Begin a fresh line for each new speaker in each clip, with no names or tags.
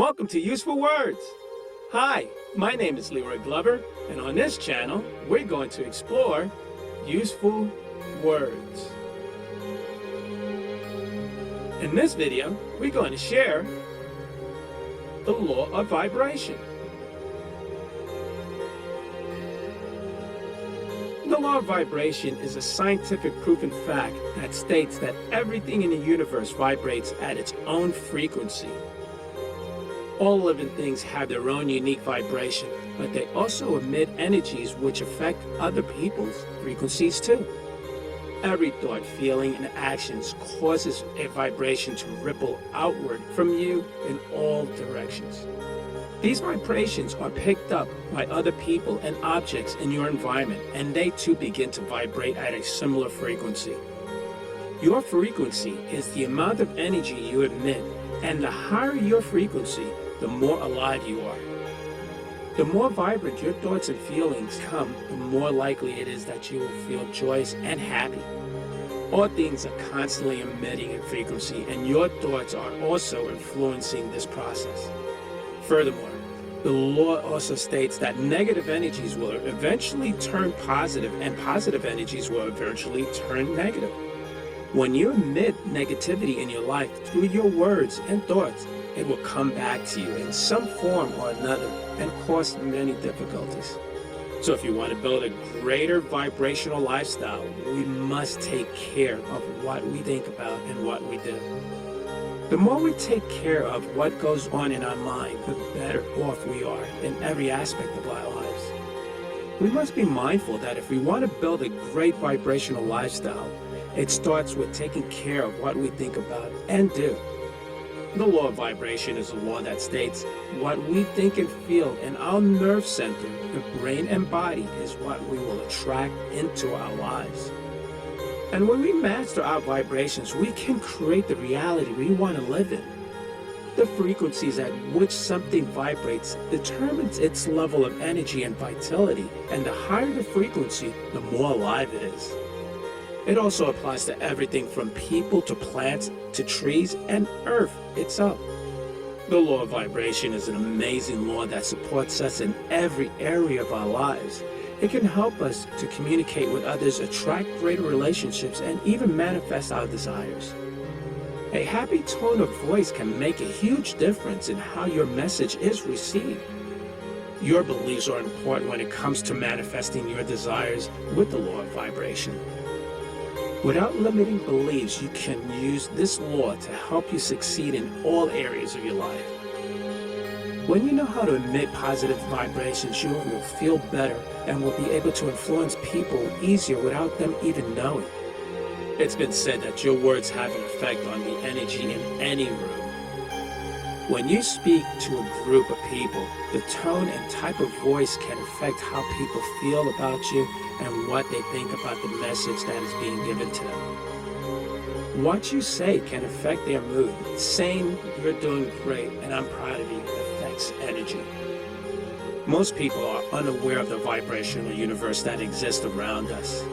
Welcome to Useful Words. Hi, my name is Leroy Glover, and on this channel, we're going to explore useful words. In this video, we're going to share the law of vibration. The law of vibration is a scientific proven fact that states that everything in the universe vibrates at its own frequency. All living things have their own unique vibration, but they also emit energies which affect other people's frequencies too. Every thought, feeling, and actions causes a vibration to ripple outward from you in all directions. These vibrations are picked up by other people and objects in your environment, and they too begin to vibrate at a similar frequency. Your frequency is the amount of energy you emit, and the higher your frequency, the more alive you are. The more vibrant your thoughts and feelings become, the more likely it is that you will feel joyous and happy. All things are constantly emitting in frequency, and your thoughts are also influencing this process. Furthermore, the law also states that negative energies will eventually turn positive, and positive energies will eventually turn negative. When you emit negativity in your life through your words and thoughts, it will come back to you in some form or another and cause many difficulties. So if you want to build a greater vibrational lifestyle, we must take care of what we think about and what we do. The more we take care of what goes on in our mind, the better off we are in every aspect of our lives. We must be mindful that if we want to build a great vibrational lifestyle, it starts with taking care of what we think about and do. The law of vibration is a law that states what we think and feel in our nerve center, the brain and body, is what we will attract into our lives. And when we master our vibrations, we can create the reality we want to live in. The frequencies at which something vibrates determines its level of energy and vitality, and the higher the frequency, the more alive it is. It also applies to everything from people to plants to trees and Earth itself. The law of vibration is an amazing law that supports us in every area of our lives. It can help us to communicate with others, attract greater relationships, and even manifest our desires. A happy tone of voice can make a huge difference in how your message is received. Your beliefs are important when it comes to manifesting your desires with the law of vibration. Without limiting beliefs, you can use this law to help you succeed in all areas of your life. When you know how to emit positive vibrations, you will feel better and will be able to influence people easier without them even knowing. It's been said that your words have an effect on the energy in any room. When you speak to a group of people, the tone and type of voice can affect how people feel about you and what they think about the message that is being given to them. What you say can affect their mood. Saying "you're doing great" and "I'm proud of you" affects energy. Most people are unaware of the vibrational universe that exists around us.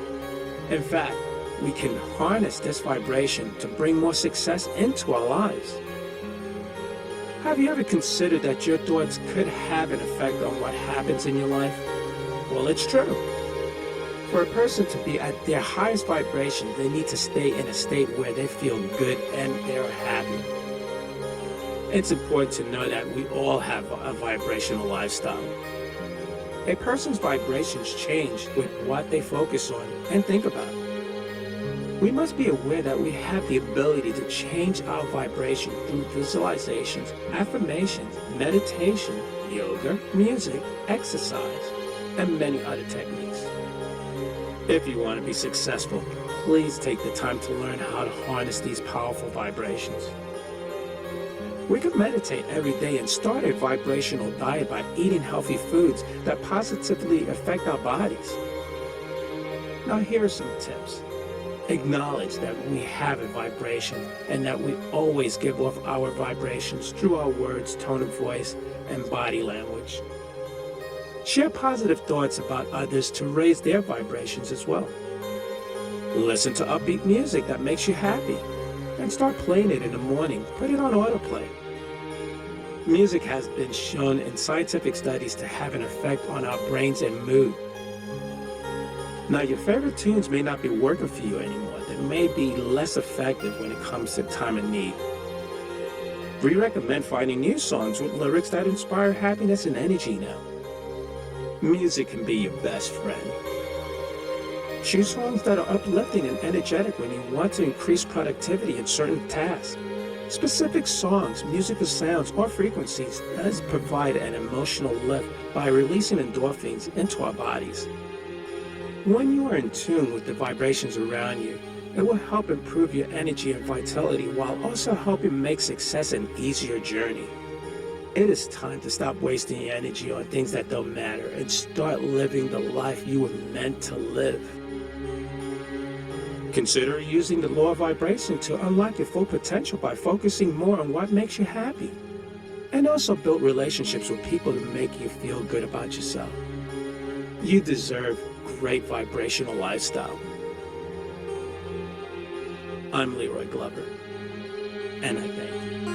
In fact, we can harness this vibration to bring more success into our lives. Have you ever considered that your thoughts could have an effect on what happens in your life? Well, it's true. For a person to be at their highest vibration, they need to stay in a state where they feel good and they're happy. It's important to know that we all have a vibrational lifestyle. A person's vibrations change with what they focus on and think about. We must be aware that we have the ability to change our vibration through visualizations, affirmations, meditation, yoga, music, exercise, and many other techniques. If you want to be successful, please take the time to learn how to harness these powerful vibrations. We can meditate every day and start a vibrational diet by eating healthy foods that positively affect our bodies. Now here are some tips. Acknowledge that we have a vibration and that we always give off our vibrations through our words, tone of voice, and body language. Share positive thoughts about others to raise their vibrations as well. Listen to upbeat music that makes you happy and start playing it in the morning. Put it on autoplay. Music has been shown in scientific studies to have an effect on our brains and mood. Now, your favorite tunes may not be working for you anymore. They may be less effective when it comes to time of need. We recommend finding new songs with lyrics that inspire happiness and energy now. Music can be your best friend. Choose songs that are uplifting and energetic when you want to increase productivity in certain tasks. Specific songs, musical sounds, or frequencies does provide an emotional lift by releasing endorphins into our bodies. When you are in tune with the vibrations around you, it will help improve your energy and vitality while also helping make success an easier journey. It is time to stop wasting your energy on things that don't matter and start living the life you were meant to live. Consider using the law of vibration to unlock your full potential by focusing more on what makes you happy. And also build relationships with people to make you feel good about yourself. You deserve great vibrational lifestyle. I'm Leroy Glover, and I thank you.